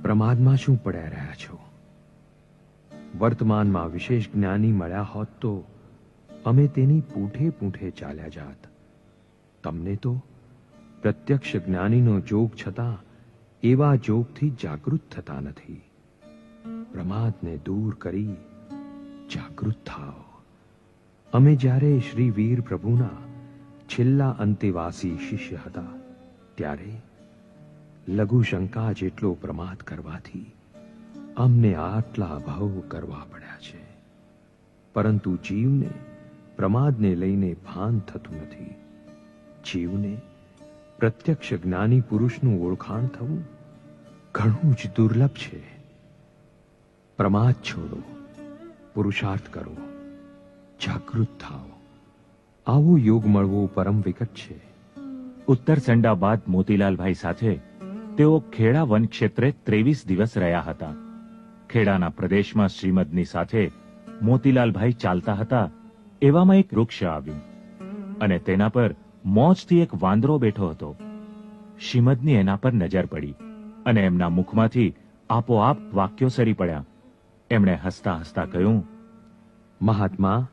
પ્રમાદમાં શું પડ્યા રહ્યા છો? વર્તમાનમાં વિશેષ જ્ઞાની મળ્યા હોત તો અમે તેની પૂંઠે પૂંઠે ચાલ્યા જાત. તમને તો પ્રત્યક્ષ જ્ઞાનીનો જોગ છતાં એવા જોગથી જાગૃત થતા નથી. પ્રમાદને દૂર કરી જાગૃત થાઓ. અમે જ્યારે શ્રી વીર પ્રભુના છેલ્લા અંતેવાસી શિષ્ય હતા ત્યારે લઘુશંકા જેટલો પ્રમાદ કરવાથી અમને આટલા ભાવ કરવા પડ્યા છે. પરંતુ જીવને પ્રમાદને લઈને ભાન થતું નથી. જીવને પ્રત્યક્ષ જ્ઞાની પુરુષનું ઓળખાણ થવું ઘણું જ દુર્લભ છે. પ્રમાદ છોડો, પુરુષાર્થ કરો, જાગૃત થાઓ. આવો યોગ મળવો પરમ વિકટ છે. ઉત્તરસંડા બાદ મોતીલાલભાઈ સાથે તેઓ ખેડા વન ક્ષેત્રે 23 દિવસ રહ્યા હતા. ખેડાના પ્રદેશમાં શ્રીમદની સાથે મોતીલાલભાઈ ચાલતા હતા એવામાં એક વૃક્ષ આવ્યું અને તેના પર મોજથી એક વાંદરો બેઠો હતો. શ્રીમદની એના પર નજર પડી અને એમના મુખમાંથી આપોઆપ વાક્યો સરી પડ્યા. એમણે હસતા હસતા કહ્યું, મહાત્મા,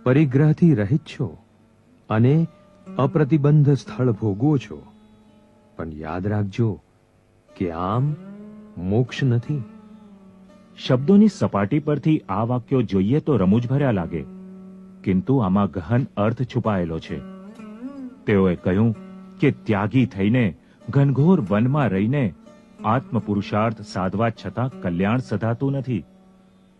પરિગ્રહથી રહિત છો અને અપ્રતિબંધ સ્થળ ભોગવો છો, પણ યાદ રાખજો કે આમ મોક્ષ નથી. શબ્દોની સપાટી પરથી આ વાક્યો જોઈએ તો રમૂજભર્યા લાગે, કિંતુ આમાં ગહન અર્થ છુપાયેલો છે. તેઓએ કહ્યું કે ત્યાગી થઈને ઘનઘોર વનમાં રહીને આત્મપુરુષાર્થ સાધવા છતાં કલ્યાણ સધાતું નથી.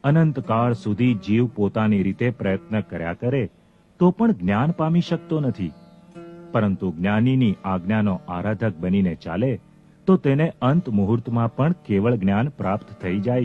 અનંતકાળ સુધી જીવ પોતાની રીતે પ્રયત્ન કર્યા કરે તો પણ જ્ઞાન પામી શકતો નથી. પરંતુ જ્ઞાનીની આજ્ઞાનો આરાધક બનીને ચાલે તો તેને અંત મુહૂર્તમાં પણ કેવળ જ્ઞાન પ્રાપ્ત થઈ જાય.